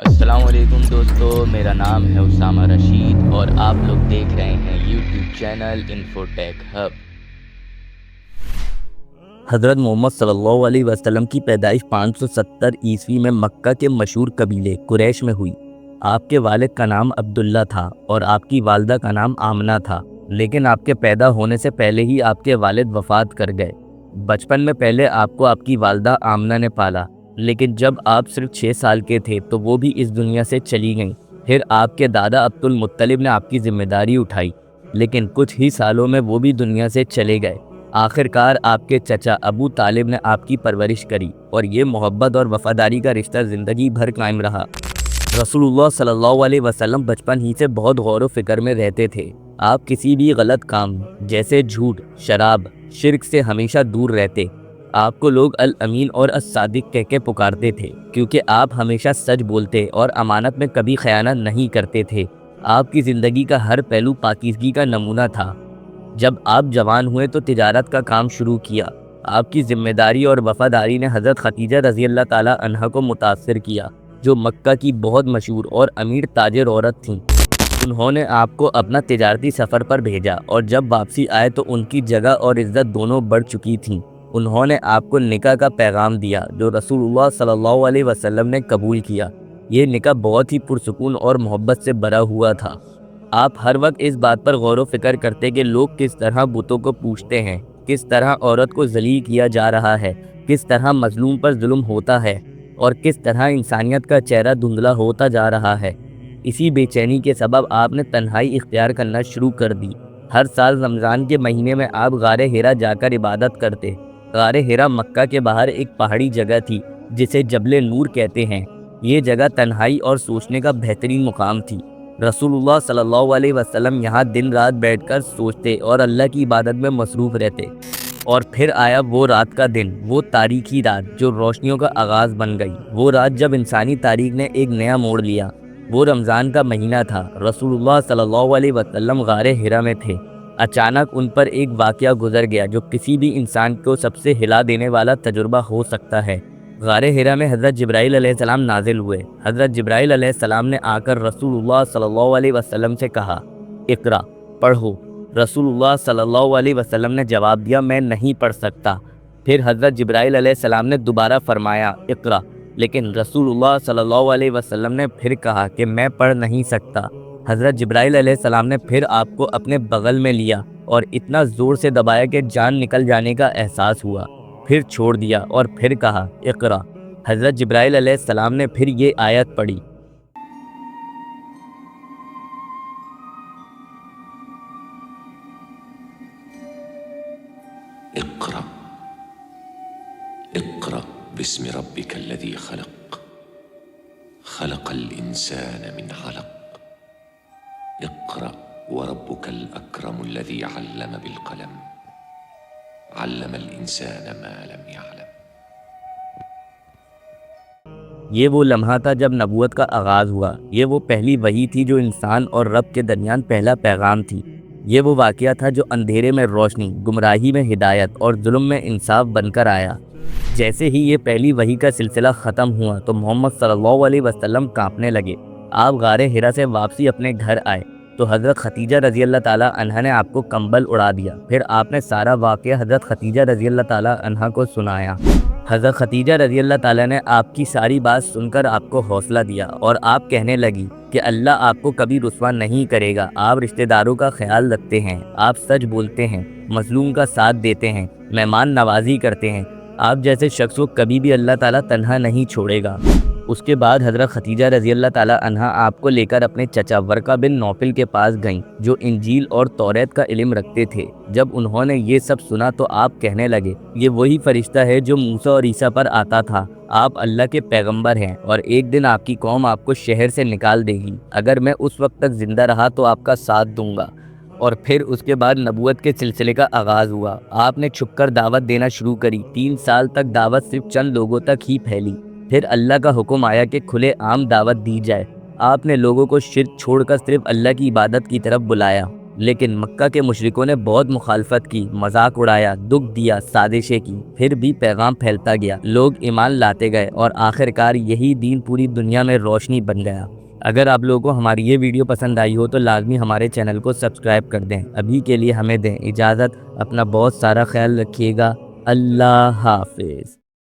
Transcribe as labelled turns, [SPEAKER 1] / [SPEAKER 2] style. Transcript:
[SPEAKER 1] السلام علیکم دوستو، میرا نام ہے اسامہ رشید اور آپ لوگ دیکھ رہے ہیں یوٹیوب چینل انفوٹیک ہب۔ حضرت محمد صلی اللہ علیہ وسلم کی پیدائش 570 عیسوی میں مکہ کے مشہور قبیلے قریش میں ہوئی۔ آپ کے والد کا نام عبداللہ تھا اور آپ کی والدہ کا نام آمنہ تھا، لیکن آپ کے پیدا ہونے سے پہلے ہی آپ کے والد وفات کر گئے۔ بچپن میں پہلے آپ کو آپ کی والدہ آمنہ نے پالا، لیکن جب آپ صرف 6 سال کے تھے تو وہ بھی اس دنیا سے چلی گئیں۔ پھر آپ کے دادا عبد المطلب نے آپ کی ذمہ داری اٹھائی، لیکن کچھ ہی سالوں میں وہ بھی دنیا سے چلے گئے۔ آخرکار آپ کے چچا ابو طالب نے آپ کی پرورش کری اور یہ محبت اور وفاداری کا رشتہ زندگی بھر قائم رہا۔ رسول اللہ صلی اللہ علیہ وسلم بچپن ہی سے بہت غور و فکر میں رہتے تھے۔ آپ کسی بھی غلط کام جیسے جھوٹ، شراب، شرک سے ہمیشہ دور رہتے۔ آپ کو لوگ الامین اور الصادق کہہ کے پکارتے تھے، کیونکہ آپ ہمیشہ سچ بولتے اور امانت میں کبھی خیانت نہیں کرتے تھے۔ آپ کی زندگی کا ہر پہلو پاکیزگی کا نمونہ تھا۔ جب آپ جوان ہوئے تو تجارت کا کام شروع کیا۔ آپ کی ذمہ داری اور وفاداری نے حضرت خدیجہ رضی اللہ تعالی عنہا کو متاثر کیا، جو مکہ کی بہت مشہور اور امیر تاجر عورت تھیں۔ انہوں نے آپ کو اپنا تجارتی سفر پر بھیجا اور جب واپسی آئے تو ان کی جگہ اور عزت دونوں بڑھ چکی تھیں۔ انہوں نے آپ کو نکاح کا پیغام دیا جو رسول اللہ صلی اللہ علیہ وسلم نے قبول کیا۔ یہ نکاح بہت ہی پرسکون اور محبت سے بھرا ہوا تھا۔ آپ ہر وقت اس بات پر غور و فکر کرتے کہ لوگ کس طرح بتوں کو پوجتے ہیں، کس طرح عورت کو ذلیل کیا جا رہا ہے، کس طرح مظلوم پر ظلم ہوتا ہے اور کس طرح انسانیت کا چہرہ دھندلا ہوتا جا رہا ہے۔ اسی بے چینی کے سبب آپ نے تنہائی اختیار کرنا شروع کر دی۔ ہر سال رمضان کے مہینے میں آپ غار حرا جا کر عبادت کرتے۔ غار حرا مکہ کے باہر ایک پہاڑی جگہ تھی جسے جبل نور کہتے ہیں۔ یہ جگہ تنہائی اور سوچنے کا بہترین مقام تھی۔ رسول اللہ صلی اللہ علیہ وسلم یہاں دن رات بیٹھ کر سوچتے اور اللہ کی عبادت میں مصروف رہتے۔ اور پھر آیا وہ رات کا دن، وہ تاریخی رات جو روشنیوں کا آغاز بن گئی، وہ رات جب انسانی تاریخ نے ایک نیا موڑ لیا۔ وہ رمضان کا مہینہ تھا۔ رسول اللہ صلی اللہ علیہ وسلم غار حرا میں تھے۔ اچانک ان پر ایک واقعہ گزر گیا جو کسی بھی انسان کو سب سے ہلا دینے والا تجربہ ہو سکتا ہے۔ غار حرا میں حضرت جبرائیل علیہ السلام نازل ہوئے۔ حضرت جبرائیل علیہ السلام نے آ کر رسول اللہ صلی اللہ علیہ وسلم سے کہا، اقرا، پڑھو۔ رسول اللہ صلی اللہ علیہ وسلم نے جواب دیا، میں نہیں پڑھ سکتا۔ پھر حضرت جبرائیل علیہ السلام نے دوبارہ فرمایا، اقرا، لیکن رسول اللہ صلی اللہ علیہ وسلم نے پھر کہا کہ میں پڑھ نہیں سکتا۔ حضرت جبرائیل علیہ السلام نے پھر آپ کو اپنے بغل میں لیا اور اتنا زور سے دبایا کہ جان نکل جانے کا احساس ہوا، پھر چھوڑ دیا اور پھر کہا، اقرا۔ حضرت جبرائیل علیہ السلام نے پھر یہ آیت پڑھی،
[SPEAKER 2] اقرأ اقرأ باسم ربك الذي خلق خلق الإنسان من علق اقرأ وربك الأكرم الذي علم بالقلم علم الإنسان ما لم يعلم۔
[SPEAKER 1] یہ وہ لمحہ تھا جب نبوت کا آغاز ہوا۔ یہ وہ پہلی وحی تھی جو انسان اور رب کے درمیان پہلا پیغام تھی۔ یہ وہ واقعہ تھا جو اندھیرے میں روشنی، گمراہی میں ہدایت اور ظلم میں انصاف بن کر آیا۔ جیسے ہی یہ پہلی وحی کا سلسلہ ختم ہوا تو محمد صلی اللہ علیہ وسلم کانپنے لگے۔ آپ غار حرا سے واپسی اپنے گھر آئے تو حضرت خدیجہ رضی اللہ تعالی عنہا نے آپ کو کمبل اڑا دیا۔ پھر آپ نے سارا واقعہ حضرت خدیجہ رضی اللہ تعالی عنہا کو سنایا۔ حضرت خدیجہ رضی اللہ تعالیٰ نے آپ کی ساری بات سن کر آپ کو حوصلہ دیا اور آپ کہنے لگی کہ اللہ آپ کو کبھی رسوا نہیں کرے گا۔ آپ رشتہ داروں کا خیال رکھتے ہیں، آپ سچ بولتے ہیں، مظلوم کا ساتھ دیتے ہیں، مہمان نوازی کرتے ہیں۔ آپ جیسے شخص کو کبھی بھی اللہ تعالیٰ تنہا نہیں چھوڑے گا۔ اس کے بعد حضرت خدیجہ رضی اللہ تعالیٰ عنہا آپ کو لے کر اپنے چچا ورقہ بن نوفل کے پاس گئیں جو انجیل اور توریت کا علم رکھتے تھے۔ جب انہوں نے یہ سب سنا تو آپ کہنے لگے، یہ وہی فرشتہ ہے جو موسیٰ اور عیسیٰ پر آتا تھا۔ آپ اللہ کے پیغمبر ہیں اور ایک دن آپ کی قوم آپ کو شہر سے نکال دے گی۔ اگر میں اس وقت تک زندہ رہا تو آپ کا ساتھ دوں گا۔ اور پھر اس کے بعد نبوت کے سلسلے کا آغاز ہوا۔ آپ نے چھپ کر دعوت دینا شروع کری۔ 3 سال تک دعوت صرف چند لوگوں تک ہی پھیلی۔ پھر اللہ کا حکم آیا کہ کھلے عام دعوت دی جائے۔ آپ نے لوگوں کو شرک چھوڑ کر صرف اللہ کی عبادت کی طرف بلایا۔ لیکن مکہ کے مشرکوں نے بہت مخالفت کی، مذاق اڑایا، دکھ دیا، سازشیں کی، پھر بھی پیغام پھیلتا گیا، لوگ ایمان لاتے گئے اور آخرکار یہی دین پوری دنیا میں روشنی بن گیا۔ اگر آپ لوگوں کو ہماری یہ ویڈیو پسند آئی ہو تو لازمی ہمارے چینل کو سبسکرائب کر دیں۔ ابھی کے لیے ہمیں دیں اجازت، اپنا بہت سارا خیال رکھیے گا، اللہ حافظ۔